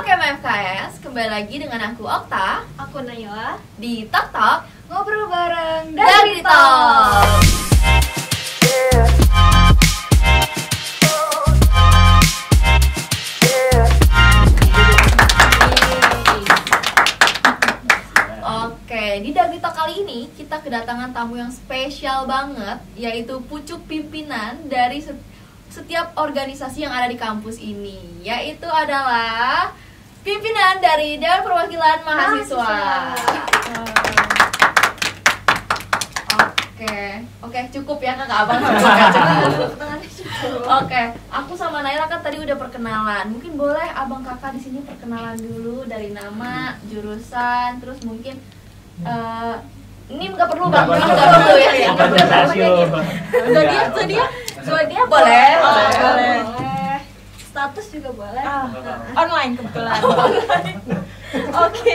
KMFKS, kembali lagi dengan aku Okta, aku Nayla, di Tok Tok ngobrol bareng dari Tok. Oke, di Dari Tok kali ini kita kedatangan tamu yang spesial banget, yaitu pucuk pimpinan dari setiap organisasi yang ada di kampus ini, yaitu adalah pimpinan dari Dewan Perwakilan Mahasiswa. Oke, cukup ya kakak abang. Oke, aku sama Naila kan tadi udah perkenalan. Mungkin boleh abang kakak di sini perkenalan dulu dari nama, jurusan, terus mungkin ini nggak perlu bang, nggak perlu ya. Zodiak boleh. Status juga boleh. Online kebetulan. Oke.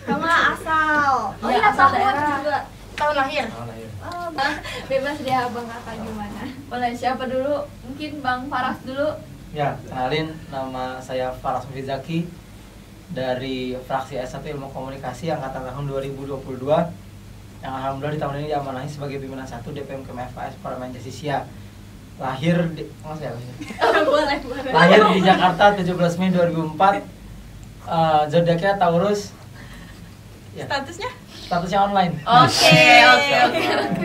Sama asal. Oh iya, asal daerah. juga. Tahun lahir. Oh, bebas deh abang kakak gimana? Boleh, siapa dulu? Mungkin Bang Faras dulu. Ya, kenalin, nama saya Faras Mufizaki dari fraksi S1 Ilmu Komunikasi angkatan tahun 2022 yang alhamdulillah di tahun ini diamanahi sebagai pimpinan 1 DPM KMFKS Parlemen Justisia. Lahir di Boleh. lahir di Jakarta 17 Mei 2004. Zodiaknya Taurus. Ya, statusnya online. Oke,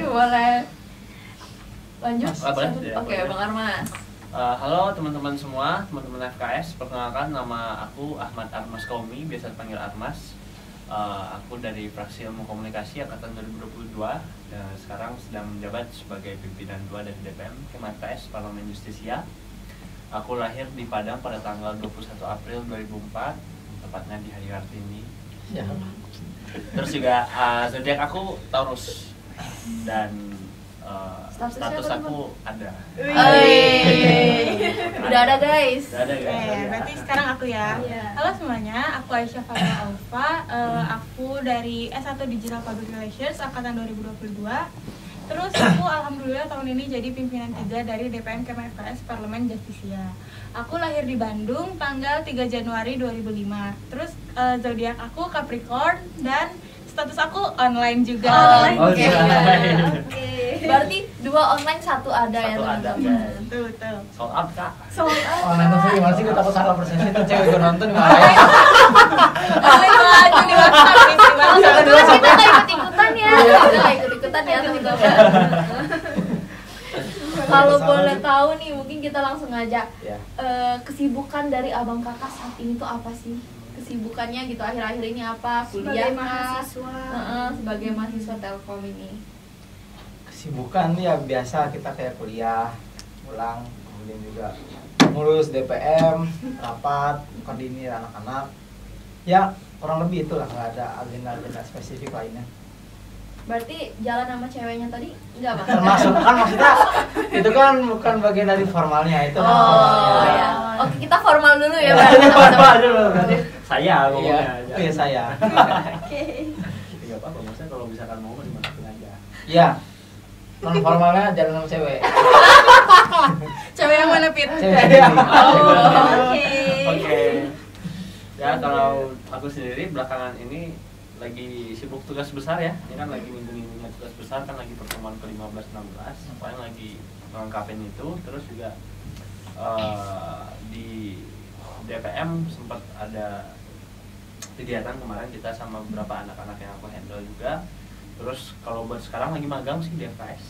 boleh. Lanjut. Oke, Bang Armas. Halo teman-teman semua, teman-teman FKS. Perkenalkan, nama aku Ahmad Armas Kaumi, biasa dipanggil Armas. Aku dari fraksi Ilmu Komunikasi angkatan 2022. Sekarang sedang menjabat sebagai pimpinan 2 dari DPM KMFKS Parlemen Justisia. Aku lahir di Padang pada tanggal 21 April 2004, tepatnya di hari Kartini. Ya. Terus juga zodiak aku Taurus dan status aku ada. Udah ada guys. Berarti sekarang aku ya. Iya. Halo semuanya, aku Aisyah Fatima Alfa. Aku dari S1 Digital Public Relations angkatan 2022. Terus aku alhamdulillah tahun ini jadi pimpinan 3 dari DPM KMFKS Parlemen Justisia. Aku lahir di Bandung tanggal 3 Januari 2005. Terus zodiak aku Capricorn dan status aku online juga. Oke. Berarti 2 online, 1 ada ya teman-teman. Betul. Sold out kak. Online tuh gimana sih? Gue takut salah persepsi itu cewek gue nonton gimana ya? Online di WhatsApp nih. Kita nggak ikut-ikutan ya. Teman-teman. Kalau boleh tahu nih, mungkin kita langsung aja. Ya. Kesibukan dari abang kakak saat ini tuh apa sih? Kesibukannya gitu akhir-akhir ini apa? Kuliah Sebagai kah? mahasiswa. Sebagai mahasiswa Telkom ini. Kesibukan ya biasa, kita kayak kuliah, pulang, kemudian juga ngurus DPM, rapat, koordinir anak-anak. Ya kurang lebih itulah, nggak ada agenda-agenda spesifik lainnya. Berarti jalan sama ceweknya tadi enggak bang? Termasuk kan maksudnya itu kan bukan bagian dari formalnya itu. Ya. Oke, kita formal dulu ya Bang. Berarti Saya ngomongnya aja. iya saya. Oke. Tidak apa-apa, maksudnya kalau misalkan mau dimanapun aja. Iya. Non formalnya jalan sama cewek. Cewek yang mana Pit? Cewek. Oke. Ya kalau aku sendiri belakangan ini lagi sibuk tugas besar ya. Ini kan lagi minggu-minggunya tugas besar, kan lagi pertemuan ke-15-16. Paling lagi melengkapin itu. Terus juga di DPM sempat ada kegiatan kemarin kita sama beberapa anak-anak yang aku handle juga. Terus kalau buat sekarang lagi magang sih di FKS.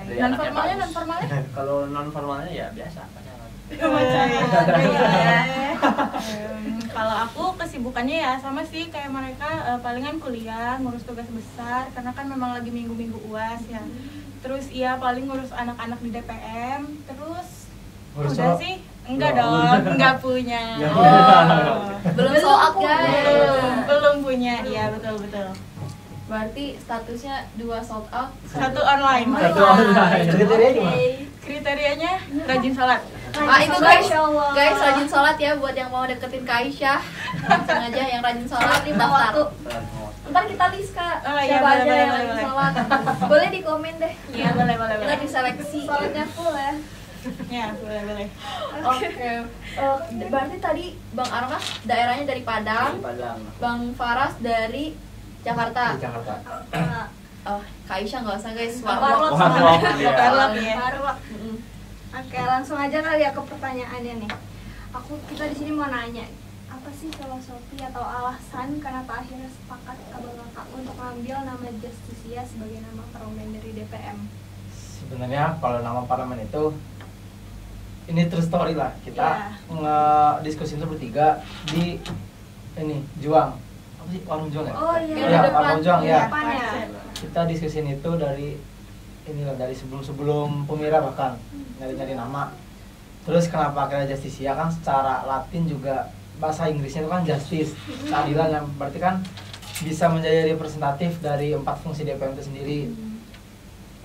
Non-formalnya? Kalau non formalnya ya biasa pacaran. Kalau aku kesibukannya ya sama sih kayak mereka, palingan kuliah, ngurus tugas besar karena kan memang lagi minggu-minggu UAS ya. Terus iya paling ngurus anak-anak di DPM. Terus udah sih. Enggak dong, enggak punya. Belum soal guys. Belum punya. Iya, betul. Berarti statusnya 2 sold out, 1 online. Kriteria gimana? Kriterianya rajin sholat. Itu guys, Masya Allah. guys rajin sholat ya buat yang mau deketin Kak Aisyah. Langsung aja yang rajin sholat di daftar. Ntar kita list Kak, Oh, iya, siapa aja boleh, yang boleh, rajin boleh. sholat. Boleh di komen deh. Iya, boleh. Kita diseleksi. Sholatnya full ya. Ya, boleh. Oke. Berarti tadi Bang Armas daerahnya dari Padang, Di Padang. Bang Faras dari Jakarta. Di Jakarta. Oh, Kak Aisyah nggak usah guys, Warlock. Warlock, iya. Warlock ya. Warlock. Mm-mm. Oke, langsung aja kali ya ke pertanyaannya nih. Kita di sini mau nanya, apa sih filosofi atau alasan kenapa akhirnya sepakat abang kakak untuk ngambil nama Justisia sebagai nama parlemen dari DPM? Sebenarnya kalau nama parlemen itu ini true story lah. Kita ngediskusin tuh bertiga di ini Juang. Apa sih? Warung Juang ya? Oh iya. Iya, Ya, Warung Juang ya. Depan ya. Kita diskusin itu dari dari sebelum Pemira bahkan nyari-nyari nama. Terus kenapa akhirnya Justisia, kan secara Latin juga bahasa Inggrisnya itu kan justice, keadilan, yang berarti kan bisa menjadi representatif dari 4 fungsi DPM itu sendiri.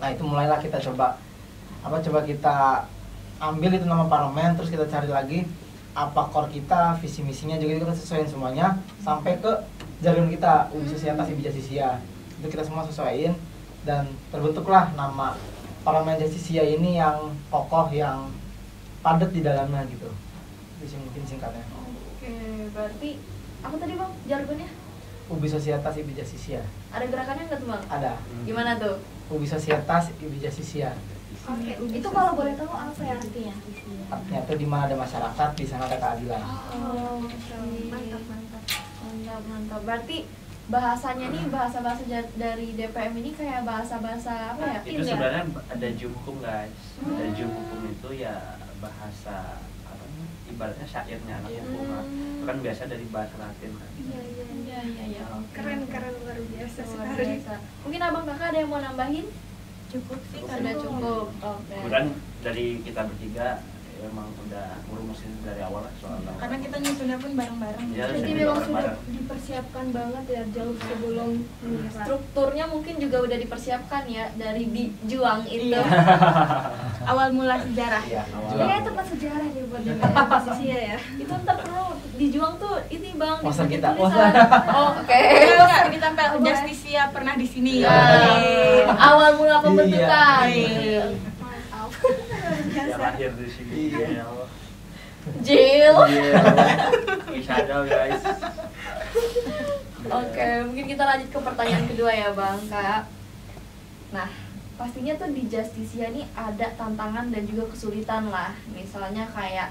Nah, itu mulailah kita coba kita ambil itu nama parlemen, terus kita cari lagi apa core kita, visi misinya juga kita sesuaiin semuanya sampai ke jargon kita Universitas IB Justisia. Itu kita semua sesuaiin dan terbentuklah nama parlemen Justisia ini yang kokoh, yang padat di dalamnya gitu. Itu mungkin singkatnya. Oke, berarti apa tadi Bang jargonnya? Ubi Societas IB Justisia. Ada gerakannya nggak tuh Bang? Ada. Gimana tuh? Ubi Societas IB Justisia. Oke, itu kalau boleh tahu apa ya artinya? Artinya itu di mana ada masyarakat, di sana ada keadilan. Oh, Mantap. mantap. Berarti bahasanya nih bahasa-bahasa dari DPM ini kayak bahasa-bahasa apa ya? Itu sebenarnya ada jum hukum guys. Ada jum hukum itu ya bahasa apa nih? Ibaratnya syairnya anak hukum lah. Itu kan biasa dari bahasa Latin kan. Iya. Oke. Keren luar biasa Luar sekali. biasa. Mungkin abang kakak ada yang mau nambahin? Cukup sih Sudah karena cukup. Oke. Kemudian dari kita bertiga emang udah ngurumusin dari awal lah soal nama. karena kita nyusunnya pun bareng-bareng. Iya, Jadi jadi memang sudah bareng-bareng. dipersiapkan banget ya jauh sebelum Pemira. Strukturnya mungkin juga udah dipersiapkan ya dari di Juang itu. Iya. Awal mula sejarah. Iya, Iya, itu pas sejarah nih buat DPM Justisia ya. Itu ntar perlu di Juang tuh ini Bang. Poster dibikin kita. tulisan. Oh, oke. Enggak ditempel Justisia pernah di sini. Ya, awal mula pembentukan. Iya. Mantap. Yang lahir di sini. Iya. Jill. Bisa ada guys. Oke, mungkin kita lanjut ke pertanyaan kedua ya Bang Kak. Nah, pastinya tuh di Justisia nih ada tantangan dan juga kesulitan lah. Misalnya kayak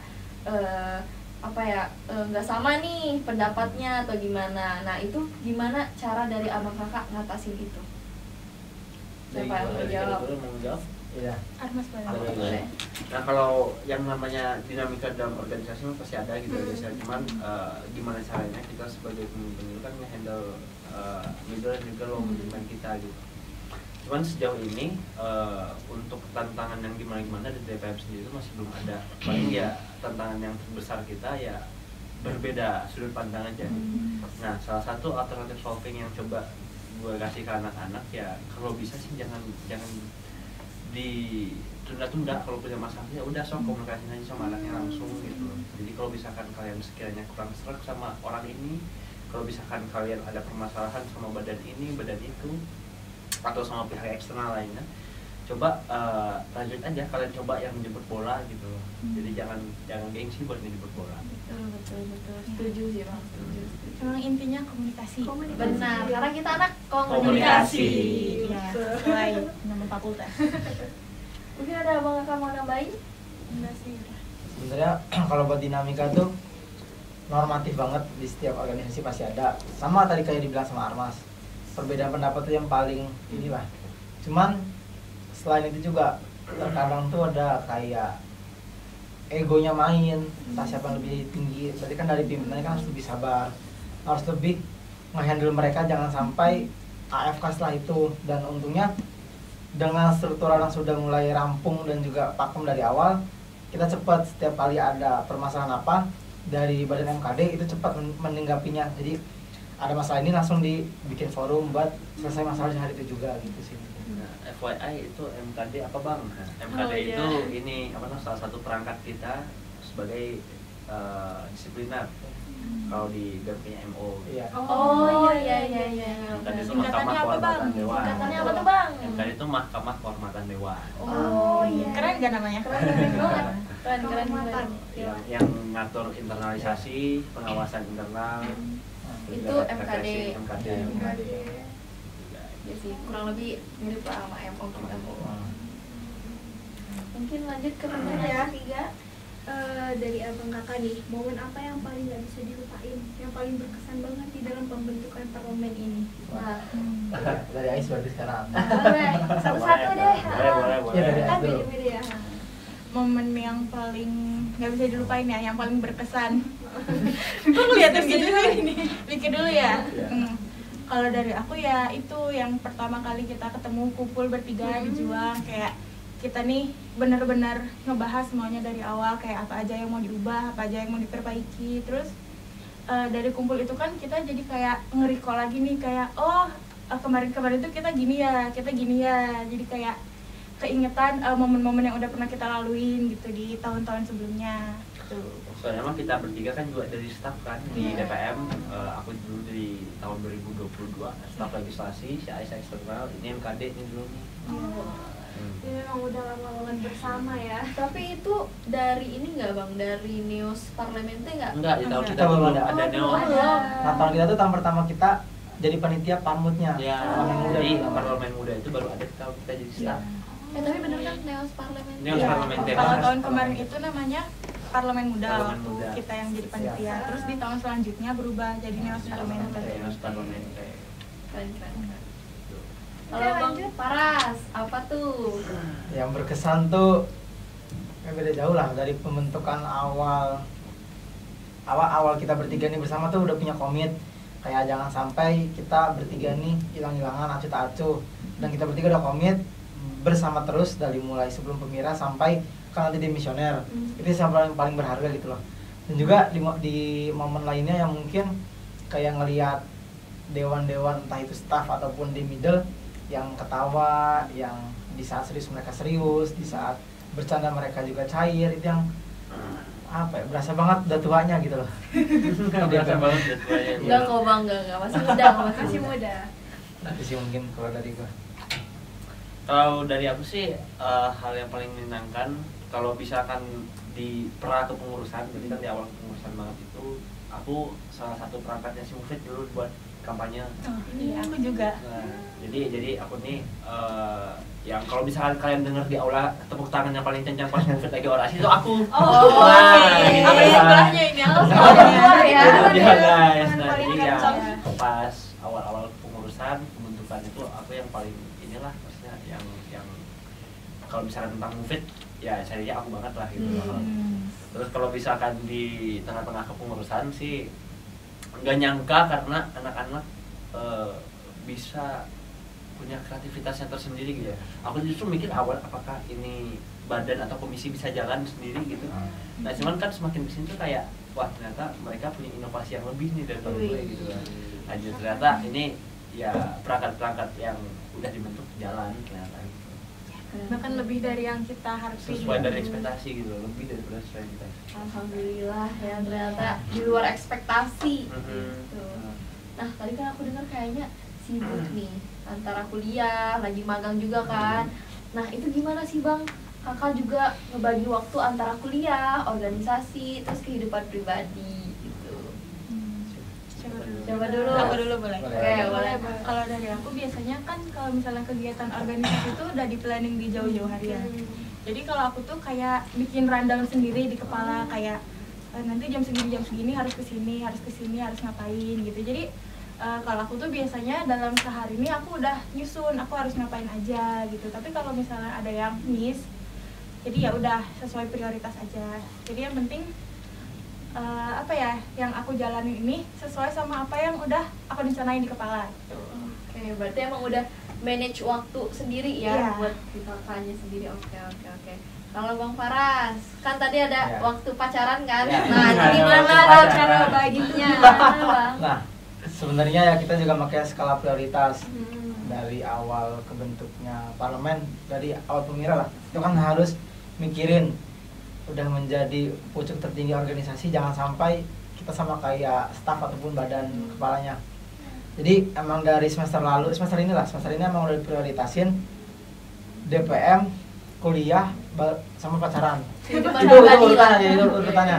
nggak sama nih pendapatnya atau gimana. Nah, itu gimana cara dari abang kakak ngatasin itu? Siapa yang mau jawab? Mau jawab? Iya. Armas boleh. Boleh. Nah kalau yang namanya dinamika dalam organisasi memang pasti ada gitu biasanya, cuman gimana caranya kita sebagai pemimpin itu kan nge-handle middle dan juga low management kita gitu. Cuman sejauh ini untuk tantangan yang gimana-gimana di DPM sendiri itu masih belum ada. Paling ya tantangan yang terbesar kita ya berbeda sudut pandang aja. Nah salah satu alternatif solving yang coba gue kasih ke anak-anak ya kalau bisa sih jangan ditunda-tunda. Kalau punya masalah ya udah komunikasiin aja sama anaknya langsung gitu. Jadi kalau misalkan kalian sekiranya kurang serak sama orang ini, kalau misalkan kalian ada permasalahan sama badan ini, badan itu, atau sama pihak eksternal lainnya, coba lanjut aja kalian coba yang menjemput bola gitu. Jadi jangan gengsi buat menjemput bola. Betul. Setuju sih Bang. Setuju. Memang intinya komunikasi. Benar, karena kita anak Komunikasi. komunikasi. Iya, sesuai nama fakultas. Mungkin ada abang kakak mau nambahin? Enggak sih. Sebenarnya kalau buat dinamika tuh normatif banget, di setiap organisasi pasti ada. Sama tadi kayak dibilang sama Armas, perbedaan pendapat tuh yang paling inilah. Cuman selain itu juga terkadang tuh ada kayak egonya main, entah siapa yang lebih tinggi. Berarti kan dari pimpinannya kan harus lebih sabar, harus lebih nge-handle mereka, jangan sampai AFK setelah itu. Dan untungnya dengan struktur yang sudah mulai rampung dan juga pakem dari awal, kita cepat setiap kali ada permasalahan apa dari badan MKD itu cepat menanggapinya. Jadi ada masalah ini langsung dibikin forum buat selesai masalah di hari itu juga gitu sih. Nah, FYI itu MKD apa Bang? Nah, MKD Oh, itu iya. ini salah satu perangkat kita sebagai disipliner. Kalau di BPM MO. Iya. Oh iya. Yang tadi itu Singkatannya Mahkamah apa, Bang? Kehormatan Dewan. Singkatannya apa tuh, Bang? Yang tadi itu Mahkamah Kehormatan Dewan. Oh iya. Keren gak namanya? Keren banget. Keren. Yang ngatur internalisasi, pengawasan internal. Itu MKD. MKD. Ya sih, kurang lebih mirip lah sama MO. Mungkin lanjut ke pertanyaan ketiga. Dari abang kakak nih, momen apa yang paling gak bisa dilupain, yang paling berkesan banget di dalam pembentukan parlemen ini? Nah, Dari Ais berarti sekarang. Boleh, satu-satu deh. Boleh. Iya, dari Kan Ais dulu. beda-beda ya. Momen yang paling nggak bisa dilupain ya, yang paling berkesan. Kok ngeliatin gitu sih ini? Pikir dulu ya. Iya. Kalau dari aku ya itu yang pertama kali kita ketemu kumpul bertiga di Juang, kayak kita nih benar-benar ngebahas semuanya dari awal, kayak apa aja yang mau diubah, apa aja yang mau diperbaiki. Terus dari kumpul itu kan kita jadi kayak nge-recall lagi nih, kayak kemarin-kemarin tuh kita gini ya, jadi kayak keingetan momen-momen yang udah pernah kita laluin gitu di tahun-tahun sebelumnya gitu. Soalnya emang kita bertiga kan juga dari staf kan di DPM. Aku dulu dari tahun 2022 staf legislasi, si Aisyah eksternal, ini MKD ini dulu nih. Ini memang udah lama banget bersama ya. tapi itu dari ini nggak Bang? Dari News Parlemente nggak? Enggak, di tahun kita Kita belum belum ada ada. neo. Oh, belum. Nah, tahun kita tuh tahun pertama kita jadi panitia panmutnya. Ya, Parlemen muda. jadi parlemen muda itu baru ada di tahun kita jadi staf. Tapi bener kan News Parlemente? News Iya, Parlementer. kalau tahun kemarin itu namanya Parlemen Muda Parlemen waktu Muda. kita yang jadi panitia. Terus di tahun selanjutnya berubah jadi Neos Parlementer. News Parlementer. Keren. Oke, Kalau Bang lanjut. Paras, apa tuh? Yang berkesan tuh beda jauh lah dari pembentukan awal kita bertiga nih bersama tuh udah punya komit, kayak jangan sampai kita bertiga nih hilang-hilangan, acuh tak acuh. Dan kita bertiga udah komit bersama terus dari mulai sebelum pemira sampai kan nanti demisioner. Itu yang paling berharga gitu loh. Dan juga di momen lainnya yang mungkin kayak ngelihat dewan-dewan entah itu staff ataupun di middle yang ketawa, yang di saat serius mereka serius, di saat bercanda mereka juga cair, itu yang apa ya, berasa banget udah tuanya gitu loh. Berasa banget ya tuanya. Enggak kok Bang, enggak. Masih muda, Masih muda. Itu sih mungkin kalau dari gua. Kalau dari aku sih hal yang paling menyenangkan kalau misalkan di kepengurusan, berarti kan di awal kepengurusan banget itu aku salah satu perangkatnya si Mufid dulu buat kampanye. Iya, aku juga. Nah, jadi aku nih yang kalau misalkan kalian dengar di aula tepuk tangan yang paling kencang pas Mufid lagi orasi itu aku. Oh, Nah, oke. gitu Apa ya. sebelahnya ini? Oh, luar ya. Iya guys, Tangan nah paling jadi yang kencang. pas awal-awal pengurusan pembentukan itu aku yang paling inilah maksudnya yang kalau misalkan tentang Mufid ya carinya aku banget lah gitu. Terus kalau misalkan di tengah-tengah kepengurusan sih nggak nyangka karena anak-anak bisa punya kreativitas yang tersendiri gitu ya. Aku justru mikir awal apakah ini badan atau komisi bisa jalan sendiri gitu. Nah cuman kan semakin kesini tuh kayak wah ternyata mereka punya inovasi yang lebih nih daripada gue gitu kan. Nah ternyata ini ya perangkat-perangkat yang udah dibentuk jalan ternyata gitu. Bahkan lebih dari yang kita harapin. Sesuai dari ekspektasi gitu, lebih daripada sesuai ekspektasi. Alhamdulillah ya, ternyata di luar ekspektasi. Mhm. Gitu. Nah, tadi kan aku dengar kayaknya sibuk nih antara kuliah, lagi magang juga kan. Nah, itu gimana sih Bang? Kakak juga ngebagi waktu antara kuliah, organisasi, terus kehidupan pribadi gitu. Coba dulu. Aku dulu boleh. Oke, boleh. Kalau dari aku biasanya kan kalau misalnya kegiatan organisasi itu udah di planning di jauh-jauh hari ya. Jadi kalau aku tuh kayak bikin rundown sendiri di kepala, kayak nanti jam segini harus kesini, harus ngapain gitu. Jadi kalau aku tuh biasanya dalam sehari ini aku udah nyusun aku harus ngapain aja gitu. Tapi kalau misalnya ada yang miss, jadi ya udah sesuai prioritas aja. Jadi yang penting apa ya yang aku jalanin ini sesuai sama apa yang udah aku rencanain di kepala gitu. Oke, berarti emang udah manage waktu sendiri ya Iya. buat di kakaknya sendiri. Oke. Kalau Bang Faras, kan tadi ada Iya. waktu pacaran kan? Iya. Nah, Ada gimana waktu Bang pacaran. cara baginya? Gimana, Bang? Nah, sebenarnya ya kita juga pakai skala prioritas Hmm. dari awal kebentuknya parlemen, dari awal pemira lah. Itu kan harus mikirin udah menjadi pucuk tertinggi organisasi, jangan sampai kita sama kayak staf ataupun badan kepalanya. Jadi emang dari semester ini emang udah diprioritasin DPM, kuliah, sama pacaran. Itu urutannya.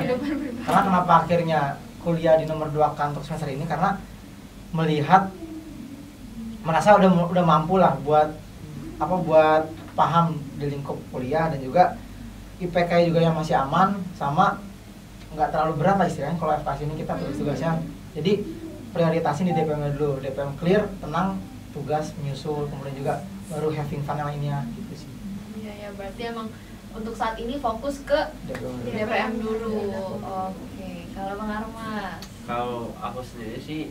Karena kenapa akhirnya kuliah di nomor 2 kan untuk semester ini, karena merasa udah mampu lah buat paham di lingkup kuliah, dan juga IPK juga yang masih aman, sama nggak terlalu berat lah istilahnya kalau FKS ini kita tugas-tugasnya. Jadi prioritasin di DPM dulu, DPM clear, tenang, tugas menyusul, kemudian juga baru having fun yang lainnya gitu sih. Iya ya, berarti emang untuk saat ini fokus ke DPM dulu. Oke, kalau Bang Armas? Kalau aku sendiri sih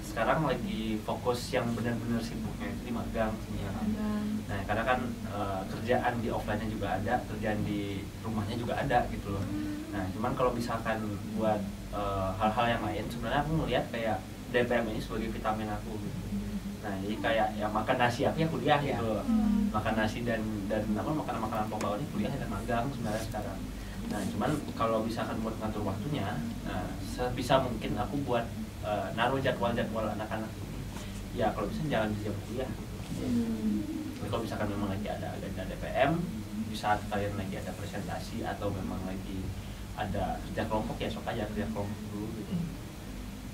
sekarang lagi fokus yang benar-benar sibuknya itu di magang sih ya. Nah, karena kan kerjaan di offline-nya juga ada, kerjaan di rumahnya juga ada gitu loh. Nah, cuman kalau misalkan buat hal-hal yang lain, sebenarnya aku ngelihat kayak DPM ini sebagai vitamin aku gitu. Nah, jadi kayak ya makan nasi aku ya kuliah gitu loh. Makan nasi dan makanan pokok ini kuliah dan magang sebenarnya sekarang. Nah, cuman kalau misalkan buat ngatur waktunya, nah sebisa mungkin aku buat naruh jadwal anak-anak ya kalau bisa jangan di jam kuliah. Jadi kalau misalkan memang lagi ada agenda DPM, di saat kalian lagi ada presentasi atau memang lagi ada kerja kelompok ya sok aja kerja kelompok dulu gitu.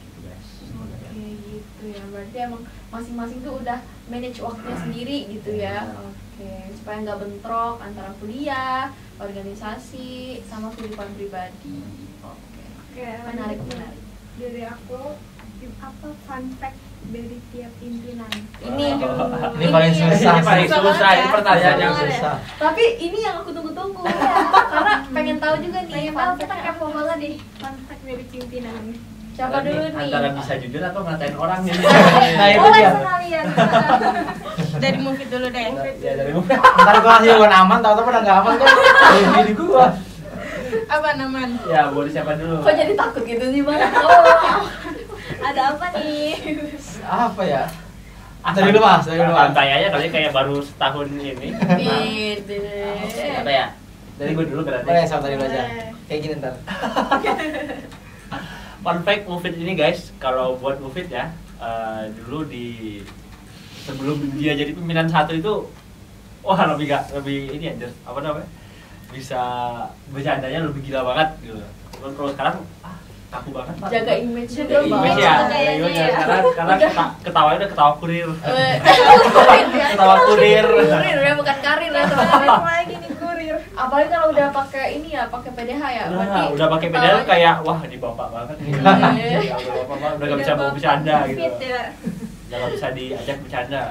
Gitu guys. Oke gitu ya, berarti emang masing-masing tuh udah manage waktunya sendiri gitu ya. Oke, supaya nggak bentrok antara kuliah, organisasi, sama kehidupan pribadi. Oke, menarik. Dari aku, apa fun fact dari tiap pimpinan? Ini Ini paling susah. Ini paling susah, ini pertanyaan yang susah. Tapi ini yang aku tunggu-tunggu karena pengen tahu juga nih. Pengen tahu, kita kepo banget deh fun fact dari pimpinan. Siapa dulu nih? Antara bisa jujur atau ngatain orang nih. Nah, itu Boleh dia. sekalian. Dari Mufid dulu deh. Ya dari mana? Ntar gua ngasih jawaban aman, tahu-tahu udah nggak aman kan? Jadi gua. Apa naman? Ya, boleh siapa dulu? Kok jadi takut gitu sih Bang? Ada apa nih? Apa ya? Dari dulu Mas, dari dulu. Santai aja kali kayak baru setahun ini. Gitu. Apa ya? Dari gue dulu berarti. Boleh, sama tadi dulu aja. Kayak gini ntar. Fun fact Mufid ini guys, kalau buat Mufid ya, dulu sebelum dia jadi pimpinan 1 itu, wah lebih ini aja, apa namanya, bisa bercandanya lebih gila banget gitu. Cuman kalau sekarang kaku banget Pak. Jaga image juga Jaga image ya, kayaknya image ya. ya. Karena ketawanya udah ketawa kurir. Ketawa Ketawa kurir. Kurir ya, bukan karir ya teman-teman. Apa lagi nih kurir? Apalagi kalau udah pakai ini ya, pakai PDH ya. Berarti Udah pakai pedal kayak wah di bapak banget gitu. Ya, udah bapak banget, udah gak bisa mau bercanda gitu. Fit ya. Udah gak bisa diajak bercanda.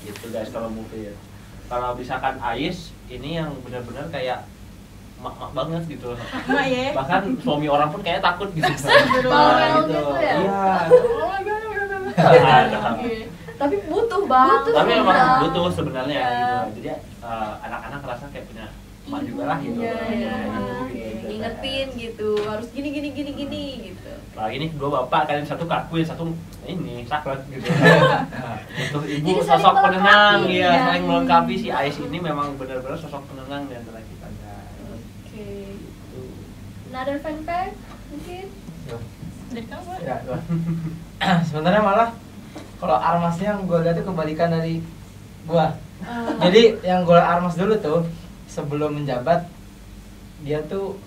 Gitu guys kalau Mufid. Kalau misalkan Ais ini yang benar-benar kayak mak banget gitu. Mak ya. Bahkan suami orang pun kayak takut gitu. Bawel gitu ya? Iya. Oke. Tapi butuh banget. Tapi Bang. memang butuh sebenarnya gitu. Jadi anak-anak ngerasa kayak punya emak juga lah gitu. Iya, iya. Gitu. Ngingetin gitu, harus gini gitu. Nah ini dua bapak, kalian satu kaku, yang satu ini saklek gitu. Untuk ibu Jadi saling sosok penenang, melengkapi, ya ya. saling melengkapi. Si Ais ini memang benar-benar sosok penenang di antara kita guys. Oke. Another fun fact mungkin? Dari kamu? Ya, gua. Sebenarnya malah kalau Armasnya yang gue lihat tuh kebalikan dari gua. Jadi yang gue Armas dulu tuh sebelum menjabat dia tuh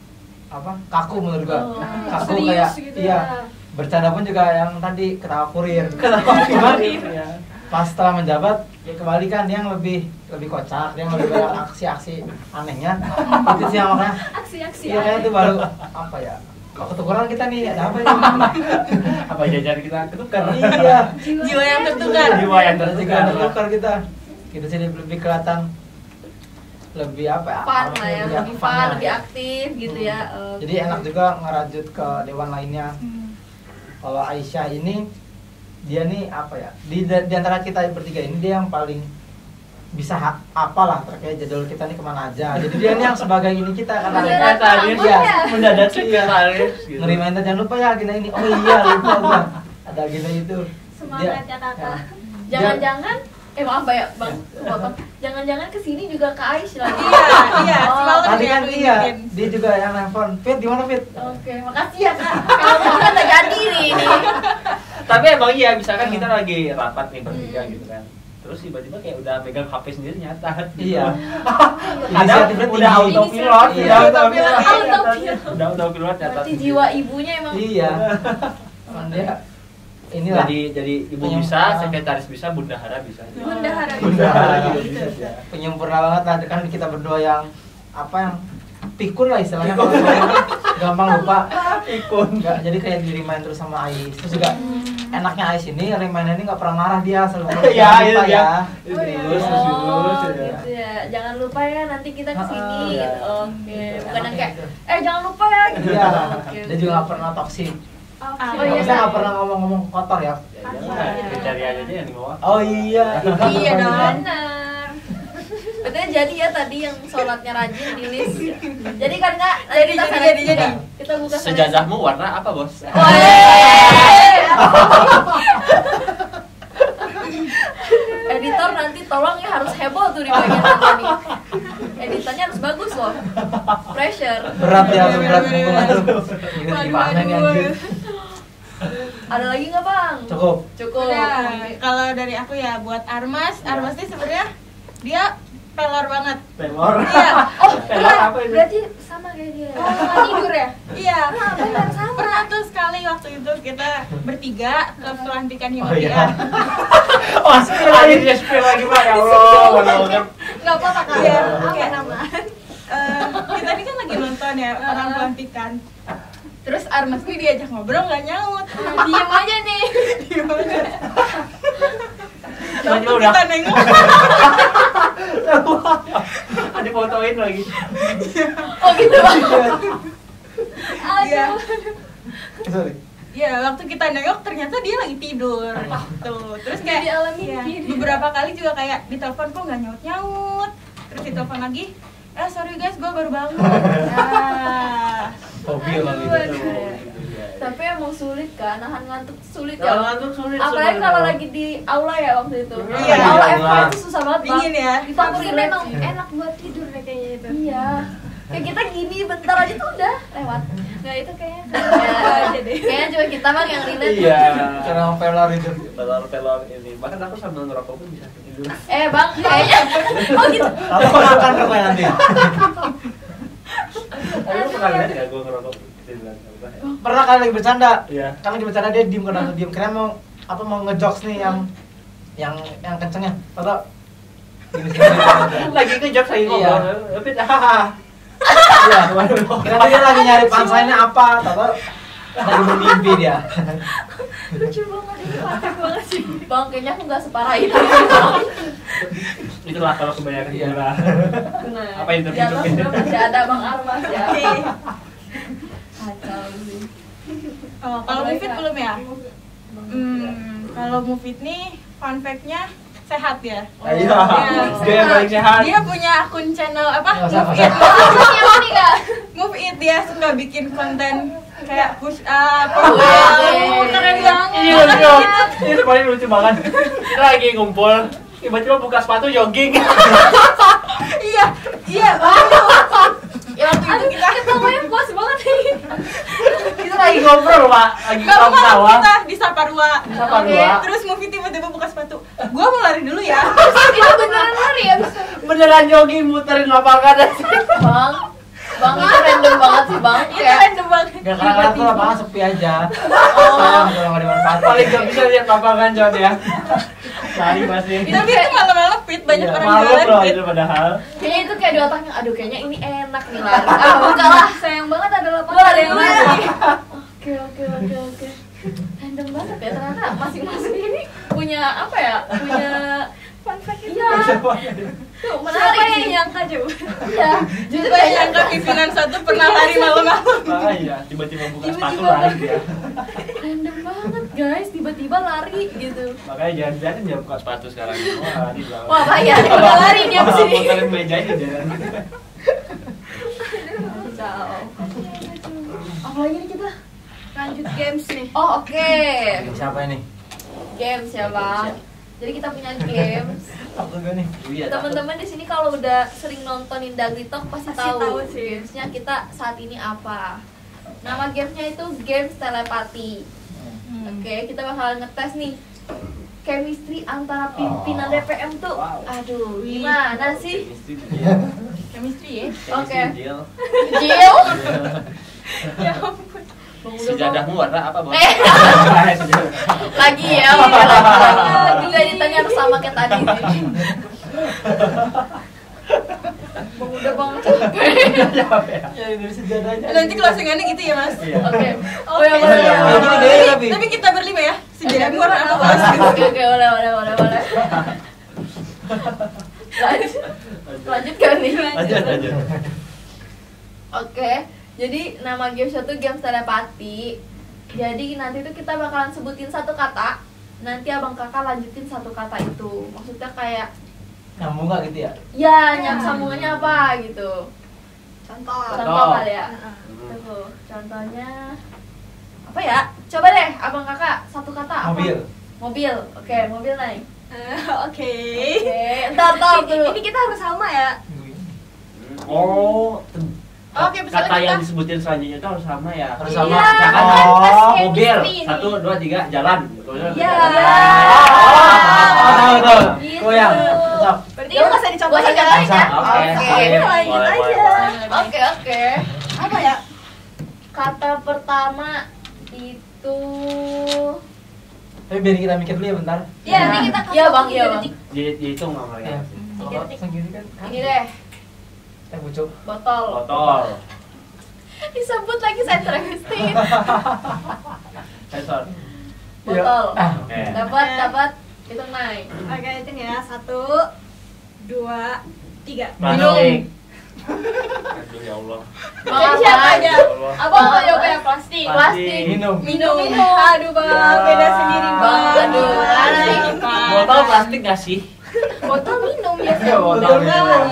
kaku menurut gua. Oh, Kaku serius kayak gitu iya. ya. Bercanda pun juga yang tadi ketawa kurir. Cuman Pas setelah menjabat ya kebalikan, dia yang lebih kocak, dia yang lebih banyak aksi-aksi anehnya. Itu sih yang makanya Aksi-aksi. iya kayaknya itu baru apa ya? Kok ketukeran kita nih, ada apa ini? apa jajan kita ketukar? Iya. Jiwa yang tertukar. Jiwa yang Terus juga tertukar. tertukar kita. Kita sih lebih kelihatan lebih apa ya? Fun lah ya, lebih fun, fun lebih ya. aktif gitu ya. Oke. Jadi enak juga ngerajut ke dewan lainnya. Kalau Aisyah ini dia nih apa ya? Di antara kita bertiga ini dia yang paling bisa apalah terkait jadwal kita nih kemana aja. Jadi dia nih yang sebagai ini kita karena Sekretaris Iya. mendadak sekretaris gitu. ngerimain jangan lupa ya agenda ini. Oh iya lupa gua. Ada agenda itu. Semangat ya kakak. Jangan-jangan Maaf ya bang, potong. Jangan-jangan kesini juga ke Aish lagi. Iya, Oh, semalam Tadi dia kan aku iya, ingetin. dia juga yang nelfon. Fit, di mana Fit? Oke, makasih ya kak. Kalau kan udah jadi nih ini. Tapi emang iya, misalkan kita lagi rapat nih bertiga gitu kan. Terus tiba-tiba kayak udah pegang HP sendiri nyata. Iya. Kadang Inisiatifnya udah tinggi. autopilot, Iya. udah autopilot. Autopilot. Udah autopilot nyata. Berarti jiwa ibunya emang. Iya. Emang dia inilah Jadi ibu bisa, sekretaris bisa, bundahara bisa. Bundahara. Bundahara bisa. penyempurna banget lah kan kita berdua yang apa yang pikun lah istilahnya kalau gampang lupa Ikon. nggak jadi kayak di remind terus sama Ais terus juga enaknya Ais ini remind ini nggak pernah marah dia selalu Iya, lupa iya. ya Terus Oh, ya. gitu ya. Jangan lupa ya nanti kita kesini. Iya. Oke, bukan yang Enaknya kayak gitu. jangan lupa ya gitu. Iya, Oke, dia juga nggak pernah toksik. Oke. Oh, iya, Kita nggak pernah ngomong-ngomong kotor ya. Cari aja yang di bawah. Oh iya, Iya dong. Benar. Berarti jadi ya tadi yang sholatnya rajin di list. Jadi kan nggak? Jadi, kita jadi, seleksi. jadi. Kita buka seleksi. Sejazahmu warna apa, Bos? Editor nanti tolong ya harus heboh tuh di bagian nanti nih. Editannya harus bagus loh. Pressure. berat ya, berat. Waduh, Gimana nih waduh. anjir? Ada lagi nggak bang? Cukup. Cukup. Udah, kalau dari aku ya buat Armas ini sebenarnya dia pelor banget. Pelor. Iya. Oh, Pelor apa itu? berarti sama kayak dia. Oh, nggak tidur ya? Iya. benar, sama. Pernah tuh sekali waktu itu kita bertiga ke pelantikan Oh Himalaya. iya. Oh, spill lagi dia spill lagi, Pak. Ya Allah, banget. Nggak apa-apa kak. Iya, Apa kayak- nama? Kita ini kan lagi nonton ya orang pelantikan. Terus Armas nih diajak ngobrol nggak nyaut. Diem aja nih. Waktu Cuma udah. kita nengok, Difotoin lagi. Oh gitu bang. iya. Sorry. Iya, waktu kita nengok ternyata dia lagi tidur. Tuh, terus kayak Di alam mimpi. iya, beberapa kali juga kayak ditelepon kok nggak nyaut. Terus ditelepon lagi, sorry guys, gue baru bangun. Ya. Hobi emang gitu. Tapi emang sulit kan, nahan ngantuk sulit Kalau ya. ngantuk sulit. Apalagi sebenarnya. kalau lagi di aula ya waktu itu. Iya. Di aula Iya. FK itu susah banget bang. Dingin ya. Itu aku Tapi relate memang sih. enak buat tidur deh kayaknya itu. Iya. Kayak kita gini bentar aja tuh udah lewat. Nggak itu kayaknya. Ya, aja deh. kayaknya cuma kita bang yang relate. Iya. Cara pelor itu. Pelor ini. Bahkan aku sambil ngerokok pun bisa tidur. Bang, kayaknya. Oh gitu. Atau makan rokok nanti. Aku pernah lihat ya gue ngerokok tiduran. Pernah kali lagi bercanda. Iya. Kan lagi bercanda dia diem karena diem kira mau apa mau ngejokes nih yang kencengnya. Atau gini sini. Lagi ke jokes lagi Iya. ngobrol. Tapi hahaha. Iya. Kira dia lagi nyari punchline-nya apa? Atau lagi bermimpi dia. Lucu banget ini parah banget sih. Bang, kayaknya aku nggak separah itu. Itulah kalau kebanyakan Iya. gila. Benar. Apa yang Di atas tertutup? juga masih ada Bang Armas ya. Oke. Kacau sih. Oh, kalau Apalagi, Mufid Kak? belum ya? Kalau Mufid nih fun fact-nya sehat ya. Iya. Iya. Dia yang paling sehat. Dia punya akun channel apa? Nggak usah, Move nggak It. Maksudnya apa nih kak? Move It, dia suka bikin konten kayak push up. Wow, Keren banget. Ini lucu. Ini paling lucu banget. Lagi ngumpul, tiba-tiba buka sepatu jogging. Iya, iya. Ya waktu itu kita ketawanya puas banget nih. Kita lagi ngobrol, Pak. Lagi Baru ketawa. masuk kita di Saparua. Saparua. Terus Mufid tiba-tiba buka sepatu. Gua mau lari dulu ya. Itu beneran lari ya? Beneran jogging muterin lapangan. Bang itu random banget sih bang. Itu Kayak random banget. Gak kadang-kadang tuh lapangan sepi aja. Oh. Sayang kalau nggak dimanfaatin. Paling gak bisa lihat lapangan coba ya. Lari pasti. Tapi itu malam-malam fit, banyak Iya, orang malu jualan loh fit. itu padahal. kayaknya itu kayak di otaknya, aduh kayaknya ini enak nih lari. Ah buka lah. Sayang banget ada Gua lapangan. lari dulu ya. Oke. Random banget ya ternyata masing-masing ini punya apa ya? Punya Fun fact itu. iya. Tuh menarik Siapa yang sih. nyangka coba? Iya. Justru yang nyangka pimpinan satu pernah lari malam-malam. Ah iya, tiba-tiba buka sepatu Tiba-tiba lari dia. Random banget guys, tiba-tiba lari gitu. Makanya jangan-jangan dia buka sepatu sekarang. Wah, lari dia. Wah bahaya, dia udah lari dia Malah kesini. muterin mejanya dia. Kacau. Apa lagi nih kita? Lanjut games nih. Oh oke. Siapa ini? Games ya bang. Jadi kita punya games. Apa gue nih? Iya, Teman-teman di sini kalau udah sering nontonin Dagli Talk pasti Pasti tahu tahu sih. gamesnya kita saat ini apa. Nama gamesnya itu games telepati. Oke, kita bakalan ngetes nih chemistry antara pimpinan DPM tuh. Wow. Aduh, gimana sih? Chemistry ya. Oke. Deal. Jill. Ya ampun. Sejadahmu warna apa, Bos? Lagi ya, oke, lagi. Juga ditanya sama kayak tadi sih. Bang udah bang capek. Ya dari sejadahnya. Nanti closingannya gitu ya mas. Iya. Oke. Oh Oke. ya boleh. Iya, boleh, iya. boleh. Tapi- Tapi kita berlima ya. Sejarah warna apa mas? Oke, boleh. Lanjut kan nih? Lanjut. Oke, jadi nama game itu games telepati. Jadi nanti tuh kita bakalan sebutin satu kata. Nanti abang kakak lanjutin satu kata itu. Maksudnya kayak Nyambung gak gitu ya? ya nyam sambungannya apa gitu. Contoh. Contoh kali ya. Tuh, contohnya apa ya? Coba deh abang kakak satu kata apa? Mobil. Mobil. Oke, mobil naik. Oke. Oke, entar tuh. Ini kita harus sama ya. Oh, Oke, misalnya kata yang kita- disebutin selanjutnya itu harus sama ya. Harus Iya. sama. Misalkan Oh, mobil, chemistry ini. 1, 2, 3, jalan. Iya. Betul. Gitu. Goyang. Cocok. Berarti kita nggak usah dicontohin Gua ya. contohin ya. Oke. Lanjut aja. Oke. Apa ya? Kata pertama itu Tapi biar kita mikir dulu ya bentar. Iya, nanti kita Iya, Bang, iya, Bang. Dihitung nggak Ya. Maria? Kalau segini kan. Ini deh, Teh pucuk. botol. Botol. Disebut lagi sentralistik. Sensor. Botol. Oke. Dapat. Itu naik. Oke, itu ya. 1, 2, 3. Plastik. Aduh ya Allah. Bang Siapa apa? aja? Ya Allah. Abang mau jawabnya plastik. Plastik. Minum. Minum. Aduh bang, beda sendiri bang. Aduh, aneh. Botol plastik nggak sih? Botol minum Iya, biasanya. botol minum.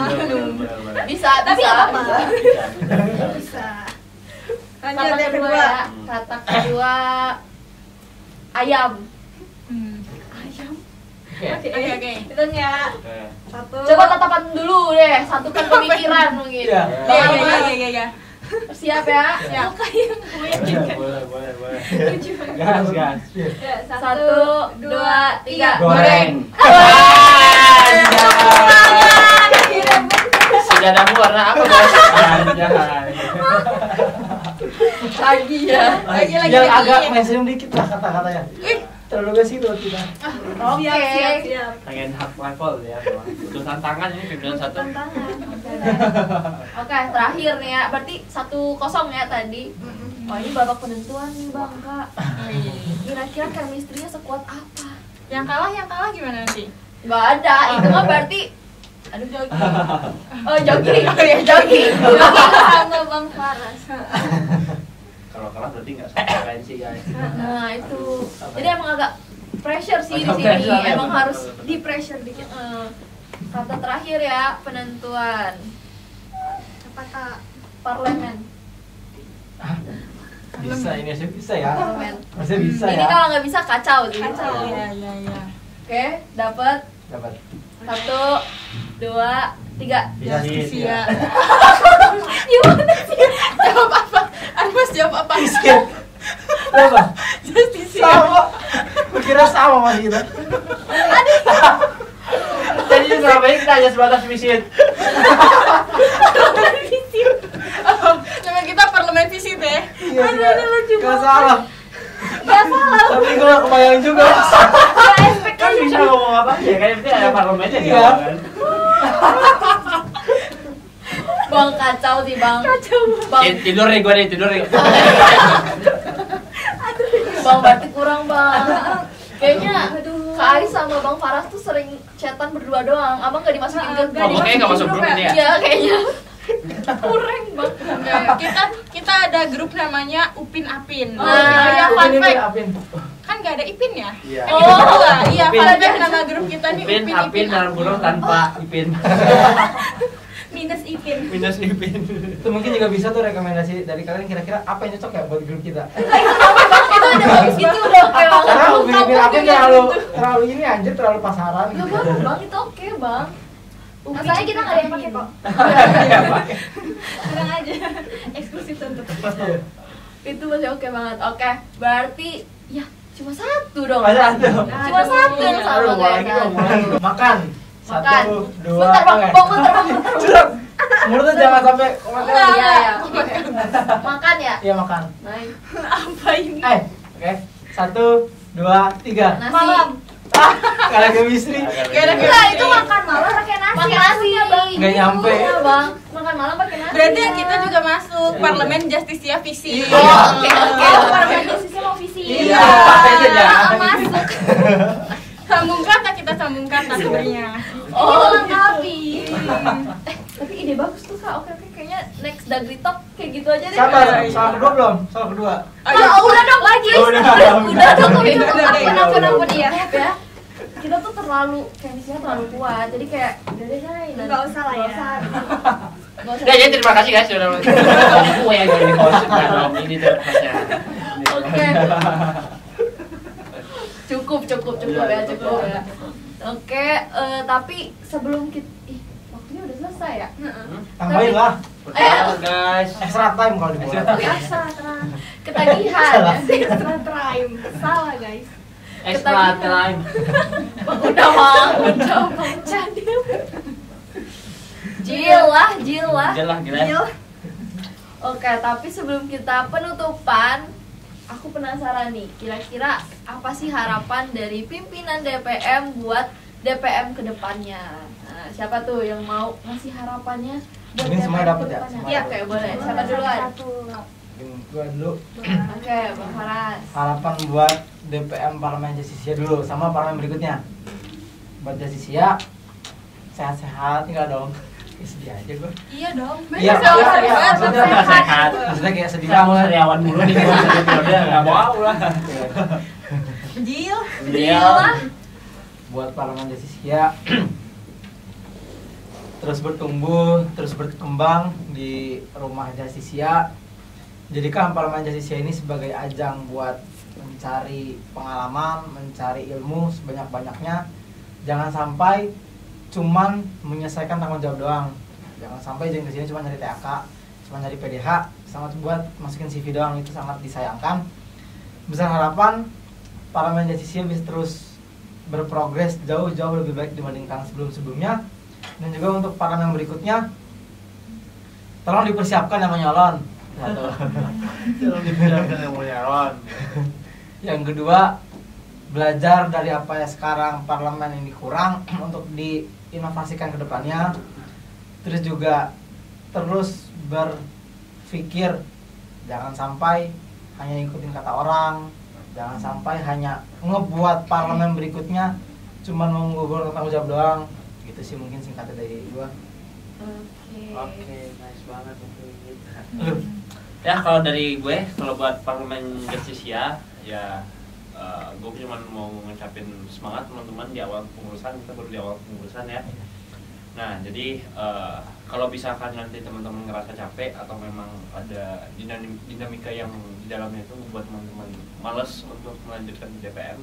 Bisa, Tapi bisa. nggak apa-apa. Bisa. Bisa. Kata Lanjut yang kedua kedua. ya. Kata kedua ayam. Oke. Oke. Hitung ya. Oke. 1. Coba tatapan dulu deh, satukan pemikiran mungkin. Iya. Iya. Siap ya? Siap. Boleh. Gas. Ya, 1, 2, 3. Goreng. Sejadahmu warna apa, Bos? Jangan. Lagi ya. Lagi. Yang agak mainstream dikit lah kata-katanya. Terlalu gak sih buat kita. Oke. Siap. Pengen hard level ya, itu tantangan ini pimpinan satu. Tantangan. Oke, terakhir nih ya. Berarti 1-0 ya tadi. Oh, ini babak penentuan nih, Bang, Kak. Kira-kira chemistry-nya sekuat apa? Yang kalah gimana nanti? Nggak ada, itu mah berarti aduh jogging. Oh, jogging. Oh ya, jogging. Sama Bang Faras. Kalau kalah berarti nggak frekuensi guys. Nah, itu. Jadi emang agak pressure sih di Agak sini. pressure, ya, Emang betul, harus betul, betul. di pressure dikit. Kata terakhir ya, penentuan. Apa Kak? Parlemen. Bisa ini sih bisa ya. Parlemen. Masih bisa Ini ya. kalau nggak bisa kacau sih. Kacau. Iya. Oke, dapat Dapat. 1, 2, 3. Justisia. Gimana sih? Jawab apa? Armas jawab apa? Miskin. Berapa? Justisia. Sama. Kira sama mas kita. Jadi selama ini kita hanya sebatas visit. Nama kita parlemen visit ya. Iya sih. Gak salah. Tapi gue gak kebayang juga. Kan bisa ngomong apa aja, kan yang penting ada parlemennya di Iya. awal kan. Bang kacau sih, Bang. Bang, Tidur nih gue nih, tidur nih. Bang berarti kurang, Bang. Kayaknya Kak Aris sama Bang Faras tuh sering chatan berdua doang. Abang gak dimasukin ke Oh, makanya nggak masuk grup ini ya? Iya, kayaknya. Kurang, Bang. Nah, kita ada grup namanya Upin Apin. Oh, iya, fun Ini fact. Apin. Kan gak ada Ipin ya? Iya. Kan kita berdua. Iya, Upin. fun fact nama grup kita nih Ipin, Upin Apin dalam kurung tanpa Ipin. Minus Ipin. Minus Ipin. Itu mungkin juga bisa tuh rekomendasi dari kalian kira-kira apa yang cocok ya buat grup kita. Itu udah bagus gitu udah oke banget. Karena Kamu opini aku juga terlalu ini anjir, terlalu pasaran Gak gitu. apa-apa bang, itu oke bang. Masalahnya kita nggak ada yang pakai kok. Iya, pakai. Tenang aja. Eksklusif tentu. Itu masih oke banget. Oke, berarti ya cuma satu dong. Ada ada. Cuma satu yang sama Aduh, kayak lagi dong, tadi. makan. Makan. 1, 2, Bentar bang, oke. bentar bang. Sudah. Mulutnya jangan sampai Iya ya. Makan ya. Iya makan. Baik. Apa ini? Oke. 1, 2, 3. Nasi. Malam. Karena chemistry. Enggak, itu makan malam pakai nasi. Makan nasi. Nggak nyampe. Iya bang. Makan malam pakai nasi. Berarti yang kita juga masuk parlemen Justisia visi. Iya. Oke oke. Oh, parlementisnya mau visi. Iya, itu jangan. Masuk. Sambung kata kita sambung kata sebenarnya. Oh, Melengkapi. tapi ide bagus tuh kak. Oke oke, kayaknya next Dagri Talk kayak gitu aja deh. Sabar, soal kedua belum? Soal kedua. Udah dong lagi. Oh, udah. Udah cukup Udah, cukup. udah, Ampun ya. Ya. Kita tuh terlalu chemistry-nya terlalu kuat. Jadi kayak udah deh Nay. Nggak usah lah ya. Nggak usah. Ya, jadi terima kasih guys sudah kue yang jadi host dan ini tuh hostnya. Oke. Cukup ya, cukup ya. Oke, tapi sebelum kita waktunya udah selesai ya? Tambahin lah. Betul guys. Extra time kalau dibuat. Extra time. Ketagihan. Salah. Extra time. Salah guys. Extra time. Udah bang. Jadi. Jil lah. Jelas gila. Oke, tapi sebelum kita penutupan, aku penasaran nih, kira-kira apa sih harapan dari pimpinan DPM buat DPM ke depannya? Nah, siapa tuh yang mau ngasih harapannya buat Ini semua DPM dapat ke ya? depannya? Semua Iya, dapat. oke, boleh. Siapa duluan? Satu. Gua dulu. Oke, Bang Faras. Harapan buat DPM Parlemen Justisia dulu sama parlemen berikutnya. Buat Justisia sehat-sehat enggak dong? Ya, sedih aja gue. Iya dong. Iya, maksudnya sehat. Maksudnya kayak sedih Kamu banget. sariawan dulu nih gua jadi periode enggak mau lah. Jil. Dia Buat parlemen Justisia terus bertumbuh, terus berkembang di rumah Justisia. Jadikan parlemen Justisia ini sebagai ajang buat mencari pengalaman, mencari ilmu sebanyak-banyaknya. Jangan sampai cuman menyelesaikan tanggung jawab doang. Jangan sampai jangan kesini cuma nyari TAK, cuma nyari PDH, sangat buat masukin CV doang, itu sangat disayangkan. Besar harapan parlemen Justisia bisa terus berprogres jauh-jauh lebih baik dibandingkan sebelum-sebelumnya. Dan juga untuk parlemen berikutnya, tolong dipersiapkan yang menyalon. Satu. belum dipersiapkan yang punya Ron. Yang kedua, belajar dari apa ya sekarang parlemen ini kurang untuk diinovasikan ke depannya. Terus juga terus berpikir, jangan sampai hanya ikutin kata orang, jangan sampai hanya ngebuat parlemen berikutnya cuman menggugurkan tanggung jawab doang. Gitu sih mungkin singkatnya dari gua. Oke, nice banget itu. Lu? Ya kalau dari gue, kalau buat parlemen Justisia ya gue cuma mau ngucapin semangat teman-teman di awal pengurusan, kita baru di awal pengurusan ya. Nah jadi kalau misalkan nanti teman-teman ngerasa capek atau memang ada dinamika yang di dalamnya itu membuat teman-teman males untuk melanjutkan di DPM,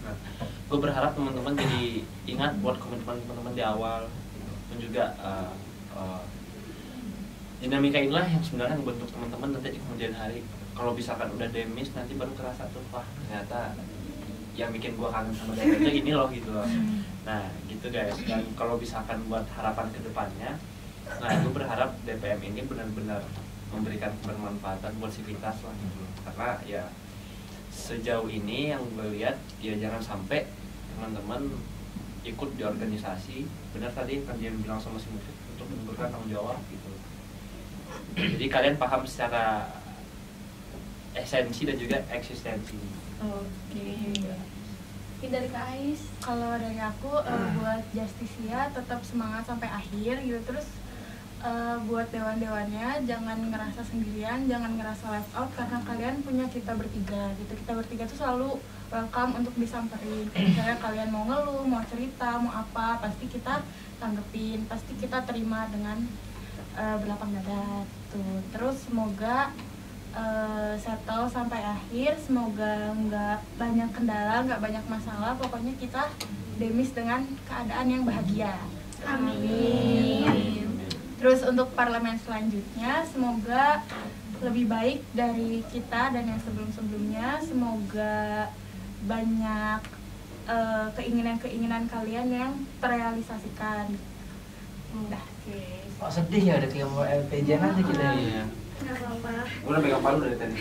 nah gue berharap teman-teman jadi ingat buat komitmen teman-teman di awal dan juga dinamika inilah yang sebenarnya membentuk teman-teman nanti di kemudian hari. Kalau misalkan udah demis nanti baru kerasa tuh, wah ternyata yang bikin gua kangen sama DPM ini loh gitu loh. Nah gitu guys. Dan kalau misalkan buat harapan kedepannya, nah gue berharap DPM ini benar-benar memberikan bermanfaatan buat civitas lah gitu loh. Karena ya sejauh ini yang gue lihat ya jangan sampai teman-teman ikut di organisasi, benar tadi kan dia bilang sama si Mufid untuk menentukan tanggung jawab gitu. Jadi kalian paham secara esensi dan juga eksistensi. Oke. Mungkin dari Kak Ais. Kalau dari aku buat Justisia tetap semangat sampai akhir gitu. Terus buat dewan-dewannya jangan ngerasa sendirian, jangan ngerasa left out karena kalian punya kita bertiga gitu. Kita bertiga tuh selalu welcome untuk disamperin. Misalnya kalian mau ngeluh, mau cerita, mau apa, pasti kita tanggepin, pasti kita terima dengan berlapang dada tuh. Terus semoga settle sampai akhir. Semoga nggak banyak kendala, nggak banyak masalah. Pokoknya kita demis dengan keadaan yang bahagia. Amin. Terus untuk parlemen selanjutnya semoga lebih baik dari kita dan yang sebelum-sebelumnya. Semoga banyak keinginan-keinginan kalian yang terrealisasikan. Udah. Kok sedih ya, udah kayak mau LPJ nanti kita. Iya. Nggak apa-apa. Gue udah pegang palu dari tadi.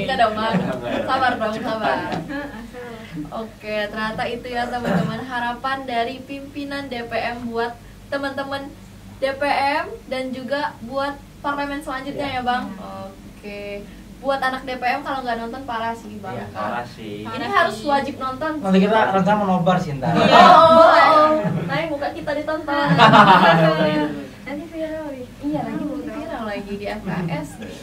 Enggak dong, Bang. Sabar dong, sabar. Salah. Oke, ternyata itu ya teman-teman harapan dari pimpinan DPM buat teman-teman DPM dan juga buat parlemen selanjutnya ya, Bang. Oke. Buat anak DPM kalau nggak nonton parah sih, Bang. Iya, parah sih. Ini harus wajib nonton. Nanti kita rencana mau nobar sih ntar. Oh, nanti muka kita ditonton. Nanti viral nih. Iya, lagi viral lagi di FKS nih.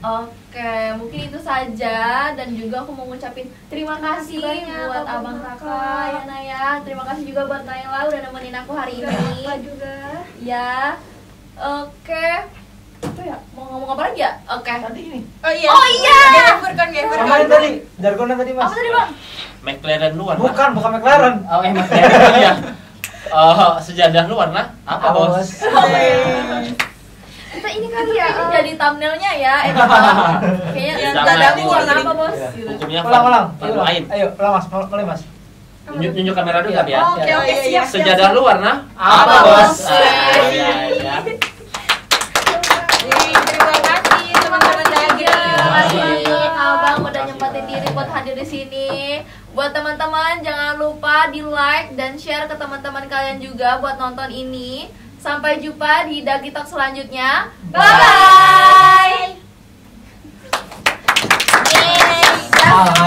Oke, mungkin itu saja dan juga aku mau ngucapin terima kasih banyak buat Abang Abang Raka. Raka ya Naya. Terima kasih juga buat Naila udah nemenin aku hari ini. Apa juga? Ya. Oke. Apa ya? Mau ngomong apa lagi ya? Oke. Tadi ini. Oh iya. Oh iya. Gafur Sama yang tadi, jargonnya tadi Mas. Apa tadi, Bang? McLaren luar. Bukan McLaren. Oh, McLaren. Iya. Sejadah luar nah. Apa, Bos? Kita ini kali ya. Ini jadi thumbnailnya ya. Kayaknya Iya, dadamu jangan. warna apa, Bos? Iya. Gitu. Hukumnya Ulang. fardu ain. Ayo, ulang Mas, mulai Mas. Nunjuk kamera dulu tapi ya. Oke, oke, siap. Sejadah luar nah. Apa, Bos? Iya. Terima kasih teman-teman dari Terima kasih Abang udah nyempatin diri buat hadir di sini. Buat teman-teman jangan lupa di like dan share ke teman-teman kalian juga buat nonton ini. Sampai jumpa di Dagi Talk selanjutnya. Bye bye.